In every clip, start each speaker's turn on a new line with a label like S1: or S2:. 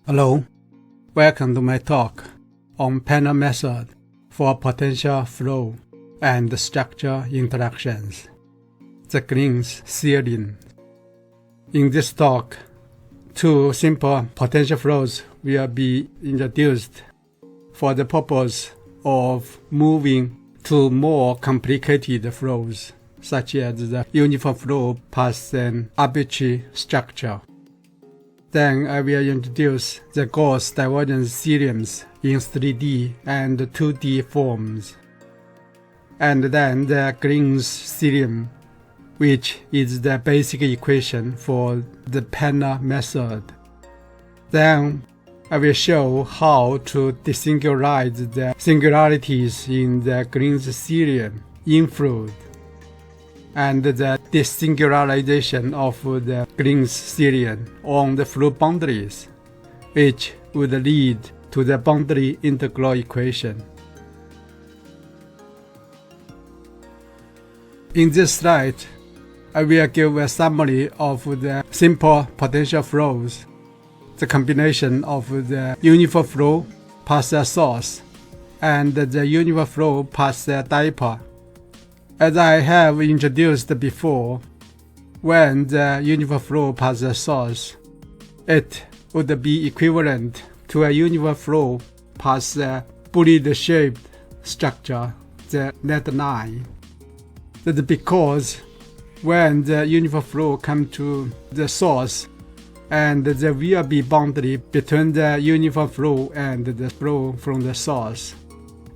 S1: Hello, welcome to my talk on panel method for potential flow and structure interactions, the Green's theorem. In this talk, two simple potential flows will be introduced for the purpose of moving to more complicated flows, such as the uniform flow past an arbitrary structure. Then I will introduce the Gauss divergence theorems in 3D and 2D forms, and then the Green's theorem, which is the basic equation for the panel method. Then I will show how to desingularize the singularities in the Green's theorem in fluid, and the desingularization of the Green's theorem on the fluid boundaries, which would lead to the boundary integral equation. In this slide, I will give a summary of the simple potential flows, the combination of the uniform flow past the source and the uniform flow past the dipole. As I have introduced before, when the uniform flow past the source, it would be equivalent to a uniform flow past the bullet-shaped structure, the net line. That's because when the uniform flow comes to the source, and there will be boundary between the uniform flow and the flow from the source,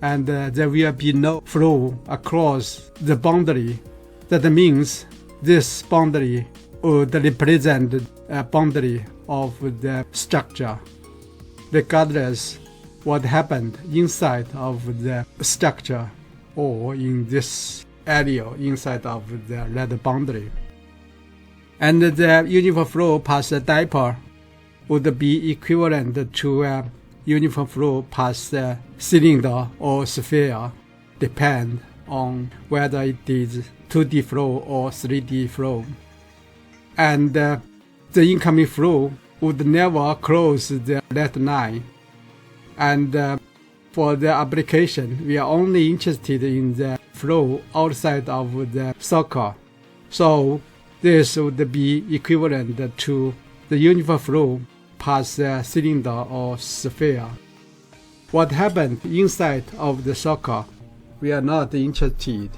S1: and there will be no flow across the boundary. That means this boundary would represent a boundary of the structure, regardless what happened inside of the structure or in this area inside of the red boundary. And the uniform flow past the dipole would be equivalent to a uniform flow past the cylinder or sphere, depend on whether it is 2D flow or 3D flow. And the incoming flow would never cross the red line. And for the application, we are only interested in the flow outside of the circle. So this would be equivalent to the uniform flow past the cylinder or sphere. What happened inside of the circle, we are not interested.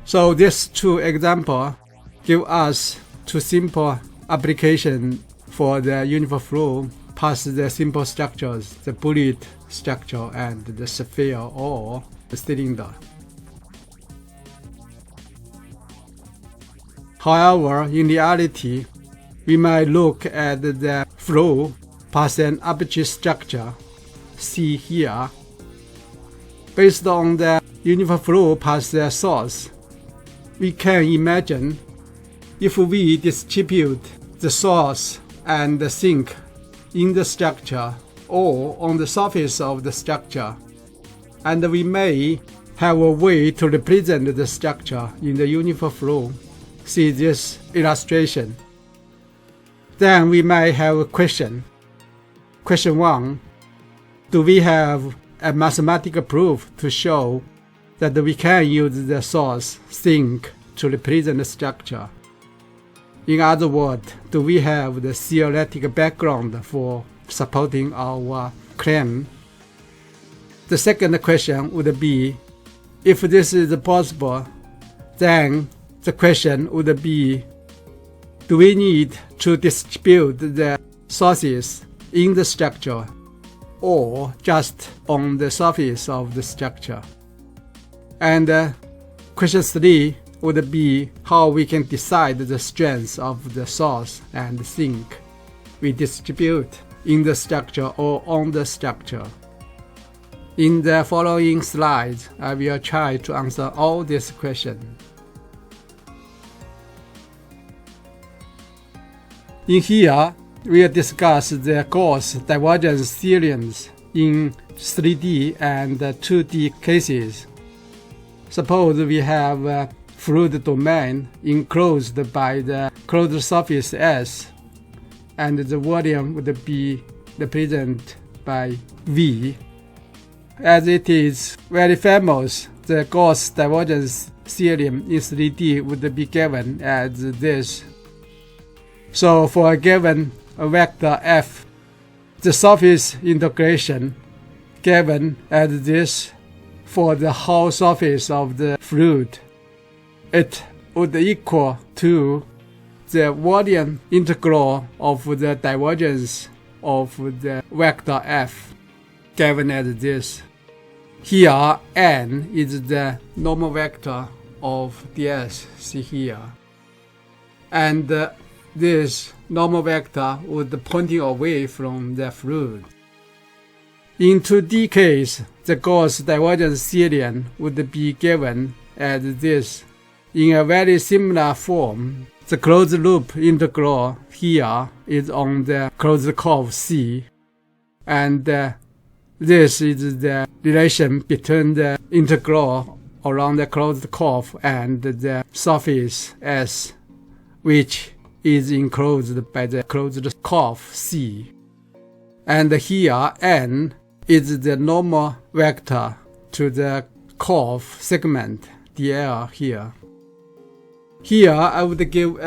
S1: So these two examples give us two simple applications for the uniform flow past the simple structures, the bullet structure and the sphere or the cylinder. However, in reality, we might look at the flow past an arbitrary structure, see here. Based on the uniform flow past the source, we can imagine if we distribute the source and the sink in the structure or on the surface of the structure, and we may have a way to represent the structure in the uniform flow. See this illustration. Then we might have a question. Question 1. Do we have a mathematical proof to show that we can use the source sink to represent the structure? In other words, do we have the theoretical background for supporting our claim? The second question would be, if this is possible, then the question would be, do we need to distribute the sources in the structure or just on the surface of the structure? And question 3 would be how we can decide the strength of the source and sink we distribute in the structure or on the structure. In the following slides, I will try to answer all these questions. In here, we will discuss the Gauss divergence theorems in 3D and 2D cases. Suppose we have a fluid domain enclosed by the closed surface S and the volume would be represented by V. As it is very famous, the Gauss divergence theorem in 3D would be given as this. So for a given vector f, the surface integration given as this for the whole surface of the fluid, it would equal to the volume integral of the divergence of the vector f given as this. Here n is the normal vector of ds, see here. And this normal vector would pointing away from the fluid. In 2D case, the Gauss divergence theorem would be given as this. In a very similar form, the closed loop integral here is on the closed curve C, and this is the relation between the integral around the closed curve and the surface S, which is enclosed by the closed curve C. And here n is the normal vector to the curve segment dl here. Here I would give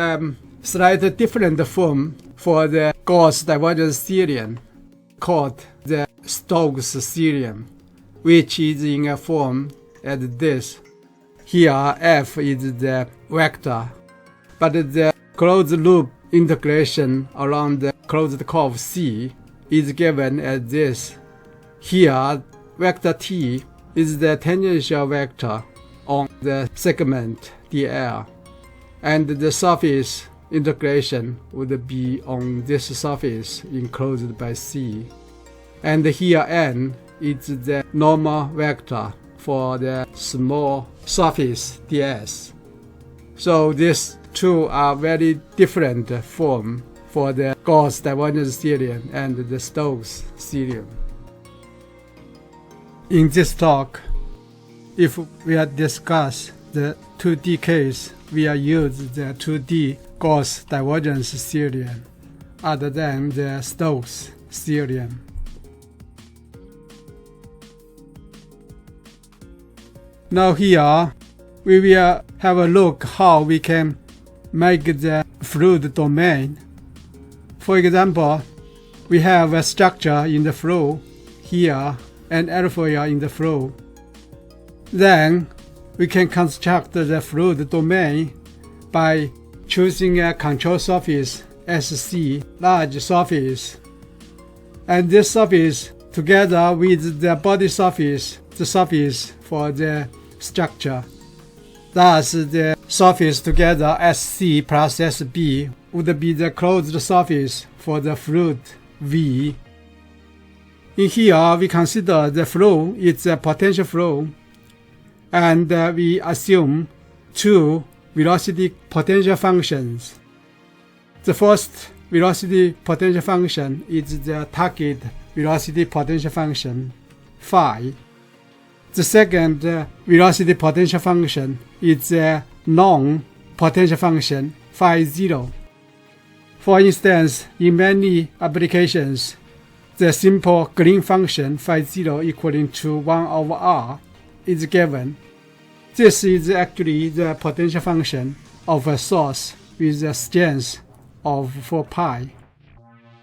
S1: slightly different form for the Gauss divergence theorem called the Stokes theorem, which is in a form as this. Here f is the vector, but the closed loop integration around the closed curve C is given as this. Here vector t is the tangential vector on the segment dl, and the surface integration would be on this surface enclosed by C. And here n is the normal vector for the small surface ds. So these two are very different form for the Gauss divergence theorem and the Stokes theorem. In this talk, if we are discuss the 2D case, we are use the 2D Gauss divergence theorem other than the Stokes theorem. Now here, we will have a look how we can make the fluid domain. For example, we have a structure in the flow here and airfoil in the flow. Then we can construct the fluid domain by choosing a control surface SC, large surface. And this surface together with the body surface, the surface for the structure. Thus, the surface together SC plus SB would be the closed surface for the fluid V. In here, we consider the flow is a potential flow, and we assume two velocity potential functions. The first velocity potential function is the target velocity potential function, phi. The second velocity potential function is a known potential function, phi 0. For instance, in many applications, the simple Green function phi 0 equaling to 1 over r is given. This is actually the potential function of a source with a strength of 4 pi.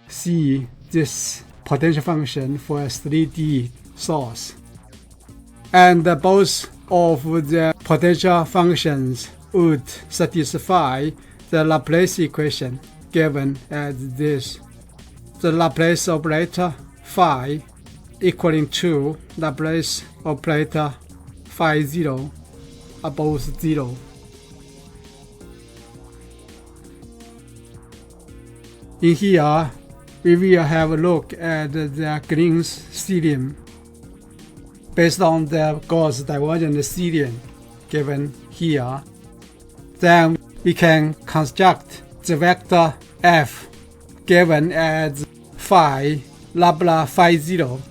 S1: See this potential function for a 3D source. And both of the potential functions would satisfy the Laplace equation given as this. The Laplace operator phi equaling to Laplace operator phi 0 are both 0. In here, we will have a look at the Green's theorem based on the Gauss divergence theorem given here. Then we can construct the vector f given as phi Labla phi 0.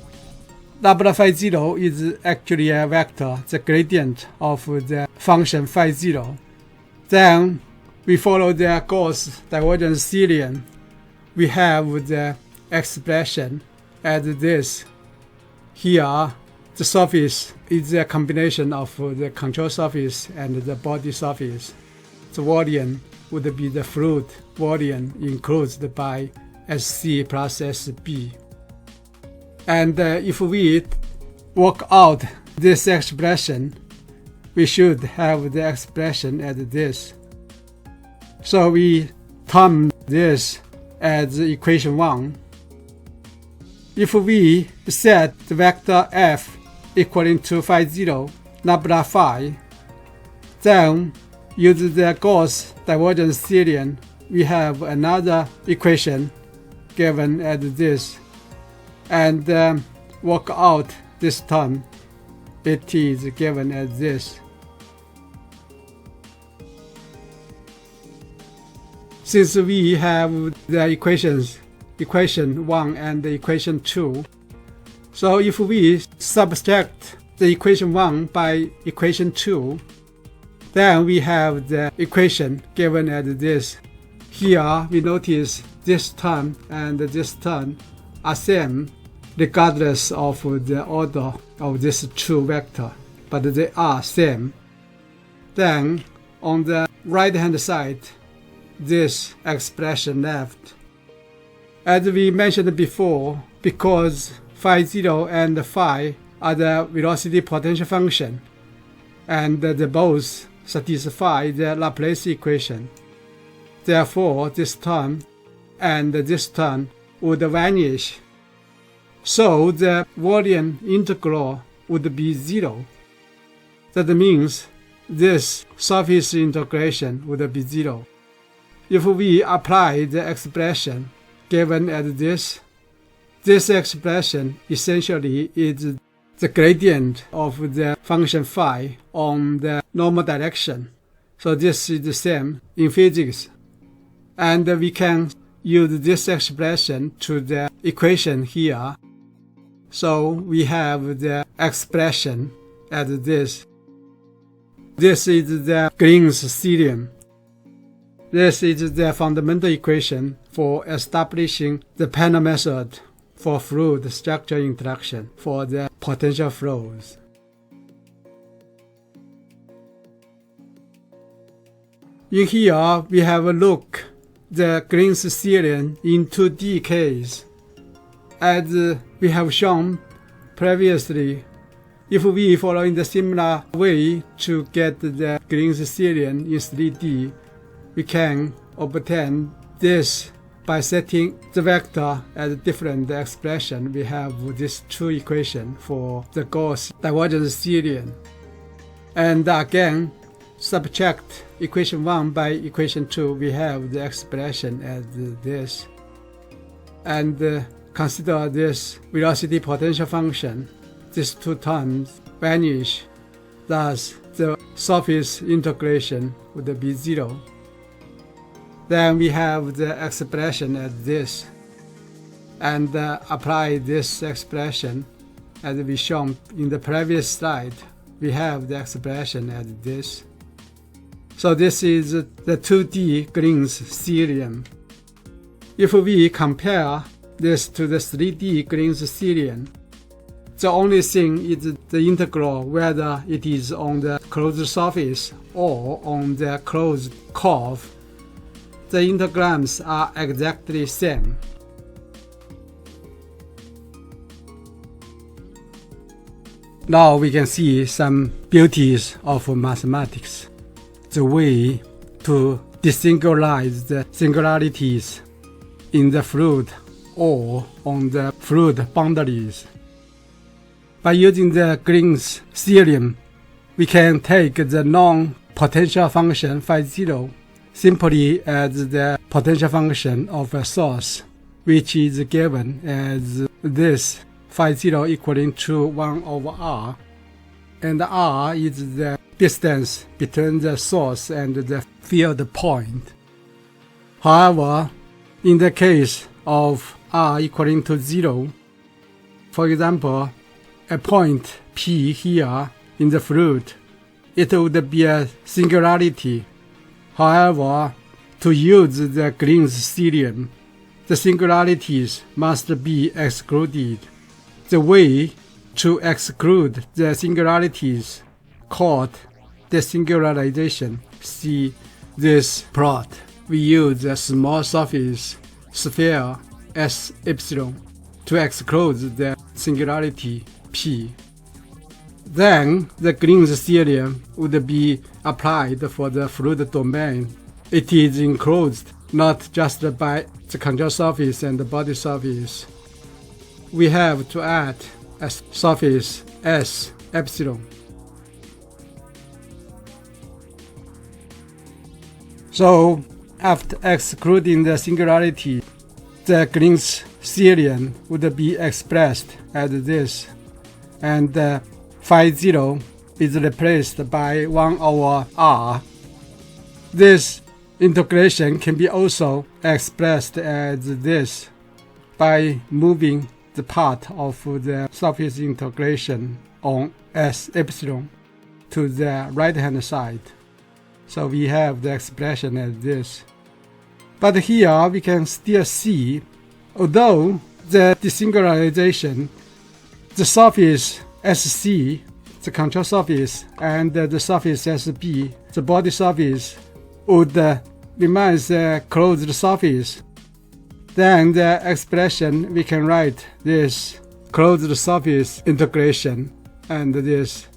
S1: Labla phi 0 is actually a vector, the gradient of the function phi 0. Then we follow the Gauss divergence theorem we have the expression as this. Here, the surface is a combination of the control surface and the body surface. The volume would be the fluid volume enclosed by SC plus SB. And if we work out this expression, we should have the expression as this. So we term this as equation 1. If we set the vector f equaling to phi 0, nabla phi, then use the Gauss divergence theorem, we have another equation given as this, and work out this term. It is given as this. Since we have the equation 1 and the equation 2, so if we subtract the equation 1 by equation 2, then we have the equation given as this. Here we notice this term and this term are same regardless of the order of these two vectors, but they are same. Then on the right hand side, this expression left. As we mentioned before, because phi 0 and phi are the velocity potential function, and they both satisfy the Laplace equation. Therefore, this term and this term would vanish. So the volume integral would be 0. That means this surface integration would be 0. If we apply the expression given as this expression essentially is the gradient of the function phi on the normal direction. So this is the same in physics. And we can use this expression to the equation here. So we have the expression as this. This is the Green's theorem. This is the fundamental equation for establishing the Penner method for fluid structure interaction for the potential flows. In here, we have a look the Green's theorem in 2D case. As we have shown previously, if we follow in the similar way to get the Green's theorem in 3D, we can obtain this by setting the vector as a different expression. We have these two equations for the Gauss divergence theorem. And again, subtract equation 1 by equation 2, we have the expression as this. And consider this velocity potential function. These two terms vanish. Thus, the surface integration would be 0. Then we have the expression as this. And apply this expression as we shown in the previous slide. We have the expression as this. So this is the 2D Green's theorem. If we compare this to the 3D Green's theorem, the only thing is the integral, whether it is on the closed surface or on the closed curve. The integrams are exactly same. Now we can see some beauties of mathematics. The way to disingularize the singularities in the fluid or on the fluid boundaries. By using the Green's theorem, we can take the non-potential function phi 0 simply as the potential function of a source, which is given as this phi 0 equaling to 1 over r, and r is the distance between the source and the field point. However, in the case of r equaling to 0, for example, a point P here in the fluid, it would be a singularity. However, to use the Green's theorem, the singularities must be excluded. The way to exclude the singularities called desingularization. See this plot. We use a small surface sphere S epsilon to exclude the singularity P. Then the Green's theorem would be applied for the fluid domain. It is enclosed not just by the control surface and the body surface. We have to add a surface S epsilon. So after excluding the singularity, the Green's theorem would be expressed as this, and phi 0 is replaced by 1 over r. This integration can be also expressed as this by moving the part of the surface integration on S epsilon to the right hand side. So we have the expression as this. But here we can still see, although the desingularization, the surface SC, the control surface, and the surface SB, the body surface, would remain a closed surface. Then the expression, we can write this closed surface integration and this.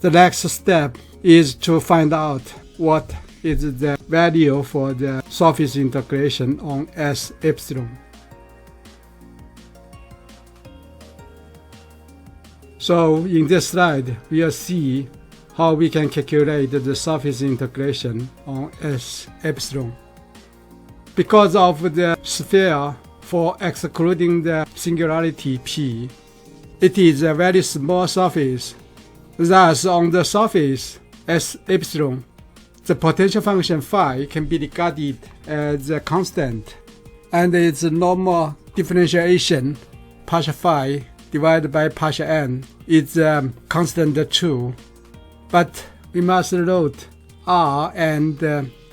S1: The next step is to find out what is the value for the surface integration on S epsilon. So in this slide, we'll see how we can calculate the surface integration on S epsilon. Because of the sphere for excluding the singularity P, it is a very small surface. Thus, on the surface S epsilon, the potential function phi can be regarded as a constant, and its normal differentiation, partial phi divided by partial n, is constant too. But we must note r and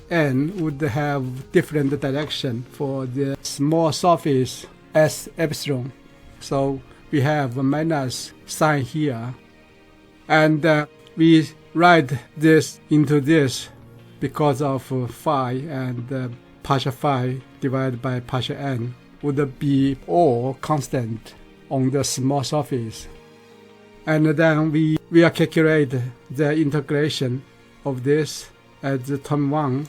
S1: n would have different direction for the small surface S epsilon. So we have a minus sign here. And we write this into this because of phi, and partial phi divided by partial n would be all constant on the small surface. And then we will calculate the integration of this as term 1,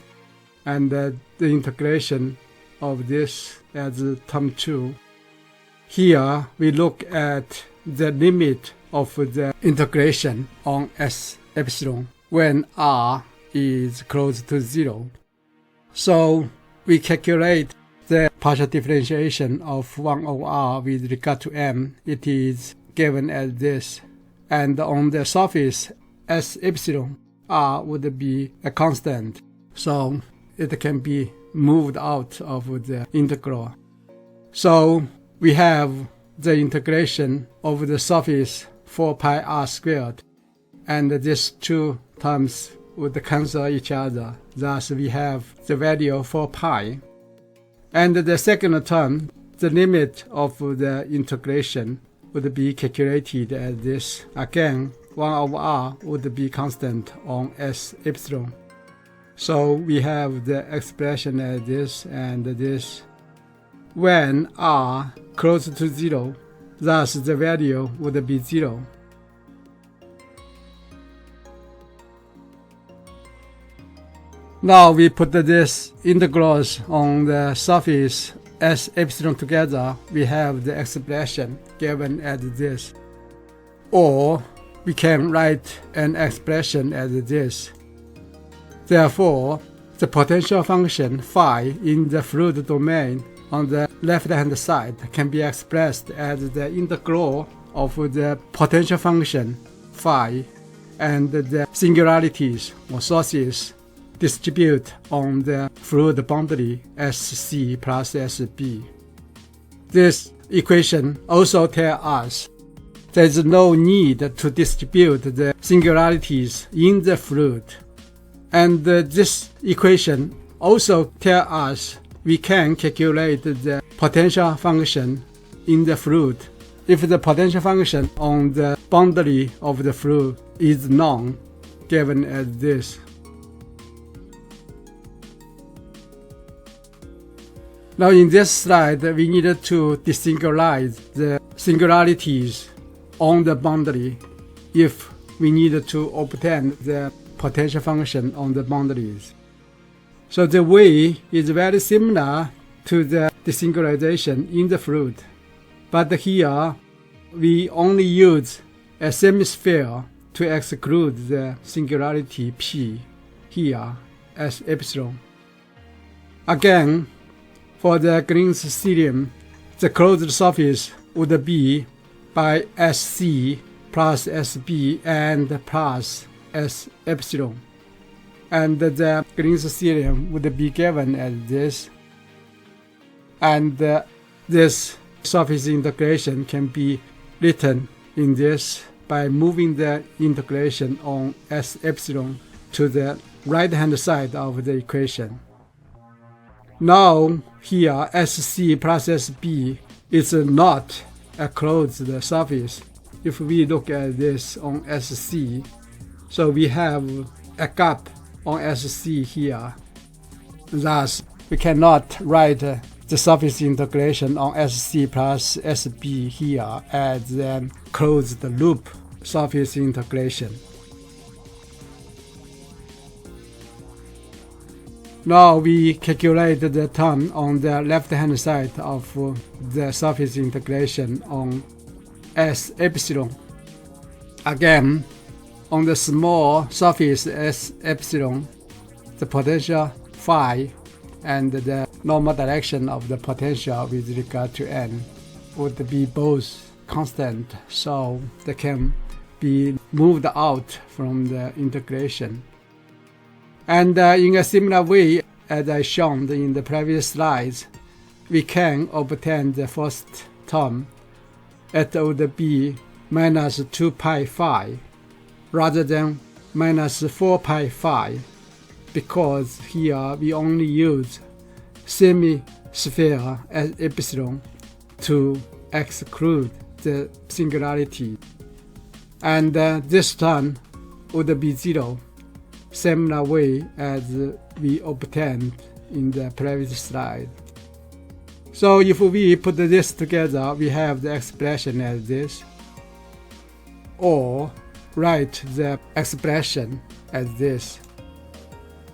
S1: and the integration of this as term 2. Here we look at the limit of the integration on S epsilon when r is close to 0. So we calculate the partial differentiation of 1 over r with regard to m. It is given as this, and on the surface S epsilon, r would be a constant, so it can be moved out of the integral. So we have the integration of the surface 4 pi r squared, and these two terms would cancel each other. Thus we have the value 4 pi. And the second term, the limit of the integration, would be calculated as this. Again, 1 over r would be constant on S epsilon. So we have the expression as this and this. When r close to 0, thus the value would be 0. Now we put these integrals on the surface S epsilon together. We have the expression given as this. Or we can write an expression as this. Therefore, the potential function phi in the fluid domain on the left-hand side can be expressed as the integral of the potential function phi and the singularities or sources distribute on the fluid boundary SC plus SB. This equation also tells us there is no need to distribute the singularities in the fluid. And this equation also tells us we can calculate the potential function in the fluid if the potential function on the boundary of the fluid is known, given as this. Now in this slide, we needed to desingularize the singularities on the boundary if we needed to obtain the potential function on the boundaries. So the way is very similar to the desingularization in the fluid, but here we only use a semisphere to exclude the singularity P here as epsilon. Again, for the Green's theorem, the closed surface would be by SC plus SB and plus S epsilon. And the Green's theorem would be given as this. And this surface integration can be written in this by moving the integration on S epsilon to the right-hand side of the equation. Now here SC plus SB is not a closed surface. If we look at this on SC, so we have a gap on SC here. Thus, we cannot write the surface integration on SC plus SB here as a closed loop surface integration. Now we calculate the term on the left-hand side of the surface integration on S epsilon. Again, on the small surface S epsilon, the potential phi and the normal direction of the potential with regard to n would be both constant, so they can be moved out from the integration. And in a similar way, as I shown in the previous slides, we can obtain the first term. It would be minus 2 pi phi rather than minus 4 pi phi, because here we only use semisphere as epsilon to exclude the singularity. And this term would be 0, similar way as we obtained in the previous slide. So if we put this together, we have the expression as this, or write the expression as this.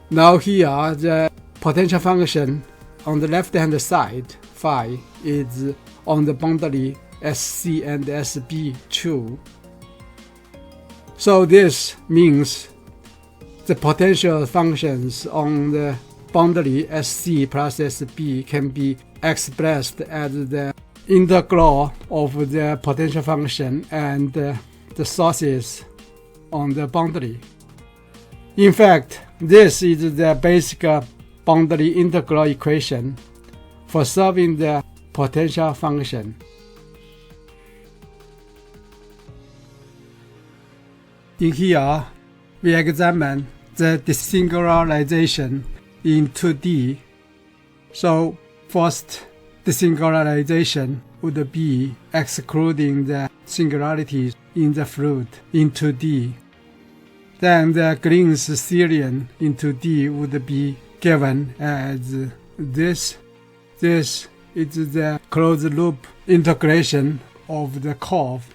S1: Now here the potential function on the left-hand side, phi, is on the boundary SC and SB too. So this means the potential functions on the boundary SC plus SB can be expressed as the integral of the potential function and the sources on the boundary. In fact, this is the basic boundary integral equation for solving the potential function. In here, we examine the desingularization in 2D. So first, desingularization would be excluding the singularities in the fluid in 2D. Then the Green's theorem in 2D would be given as this. This is the closed loop integration of the curve.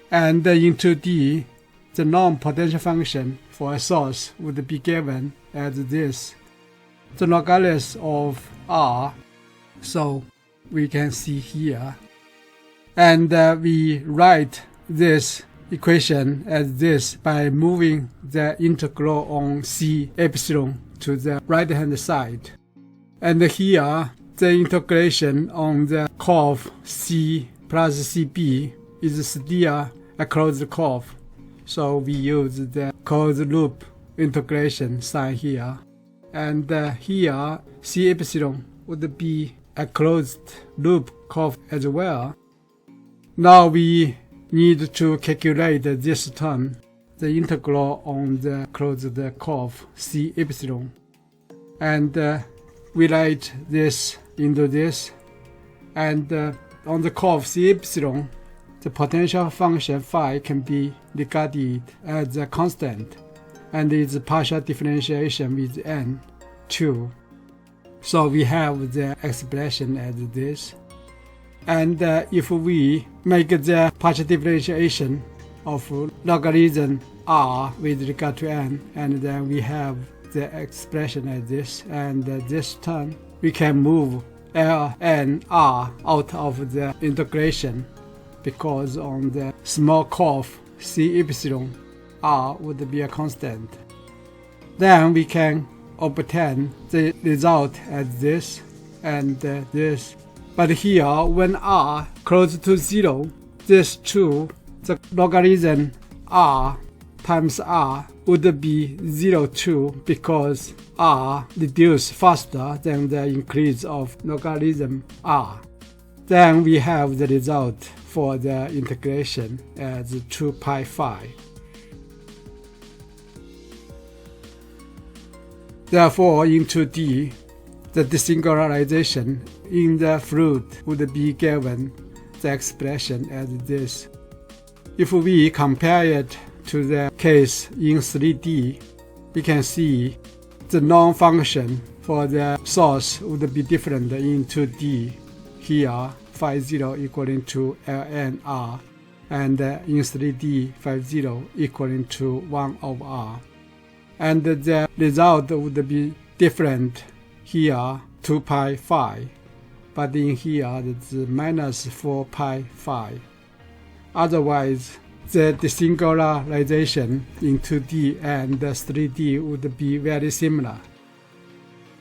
S1: And in 2D, the norm potential function for a source would be given as this, the locus of R, so we can see here. And we write this equation as this by moving the integral on C epsilon to the right-hand side. And here, the integration on the curve C plus CB is still a closed curve. So we use the closed loop integration sign here. And here, C epsilon would be a closed loop curve as well. Now we need to calculate this term, the integral on the closed curve C epsilon. And we write this into this, and on the curve C epsilon, the potential function phi can be regarded as a constant, and its partial differentiation with n 2. So we have the expression as this. And if we make the partial differentiation of logarithm r with regard to n, and then we have the expression as this, and this term we can move ln r out of the integration, because on the small curve C epsilon r would be a constant. Then we can obtain the result as this and this. But here, when r close to 0, this 2, the logarithm r times r would be 0, 2, because r reduces faster than the increase of logarithm r. Then we have the result for the integration as 2 pi phi. Therefore, in 2D, the desingularization in the fluid would be given the expression as this. If we compare it to the case in 3D, we can see the norm function for the source would be different in 2D. Here, phi 0 equaling to ln r, and in 3D, phi 0 equaling to 1 over r. And the result would be different here, 2 pi phi, but in here it's minus 4 pi phi. Otherwise, the desingularization in 2D and 3D would be very similar.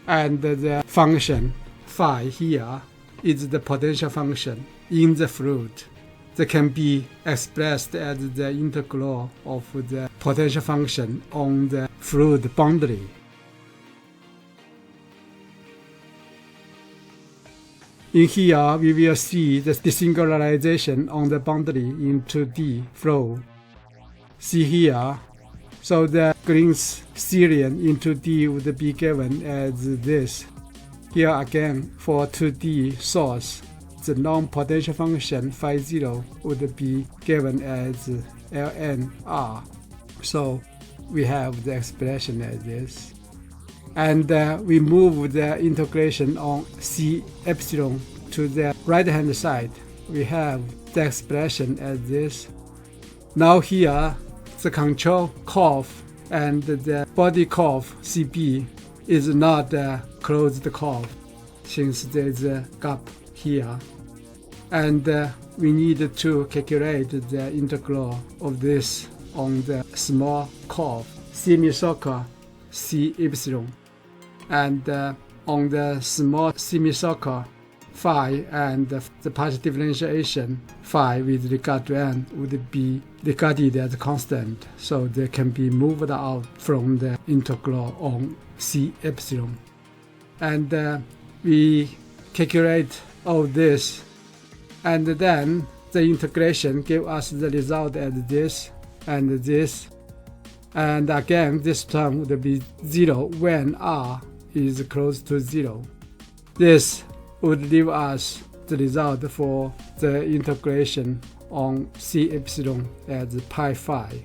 S1: And the function phi here is the potential function in the fluid that can be expressed as the integral of the potential function on the fluid boundary. In here, we will see the desingularization on the boundary in 2D flow. See here, so the Green's serial in 2D would be given as this. Here again, for 2D source, the norm potential function phi 0 would be given as ln r. So we have the expression as this. And we move the integration on C epsilon to the right hand side. We have the expression as this. Now here, the control curve and the body curve CB is not a closed curve, since there is a gap here. And we need to calculate the integral of this on the small curve, semicircle C epsilon. And on the small semicircle, phi and the partial differentiation phi with regard to n would be regarded as constant, so they can be moved out from the integral on C epsilon. And we calculate all this, and then the integration gives us the result as this and this. And again, this term would be 0 when r is close to 0. This would give us the result for the integration on C epsilon as pi phi.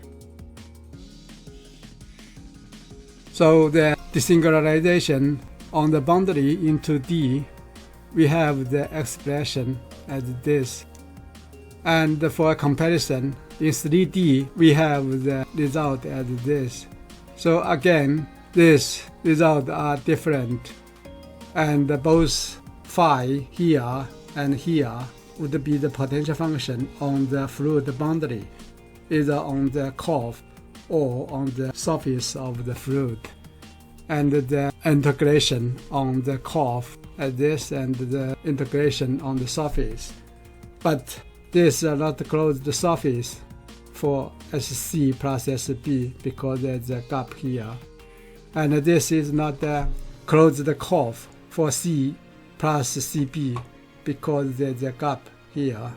S1: So the desingularization on the boundary in 2D, we have the expression as this. And for a comparison, in 3D, we have the result as this. So again, these results are different, and both phi here and here would be the potential function on the fluid boundary, either on the curve or on the surface of the fluid. And the integration on the curve as this, and the integration on the surface. But this is not closed surface for SC plus SB because there's a gap here. And this is not a closed curve for C plus CB because there's a gap here.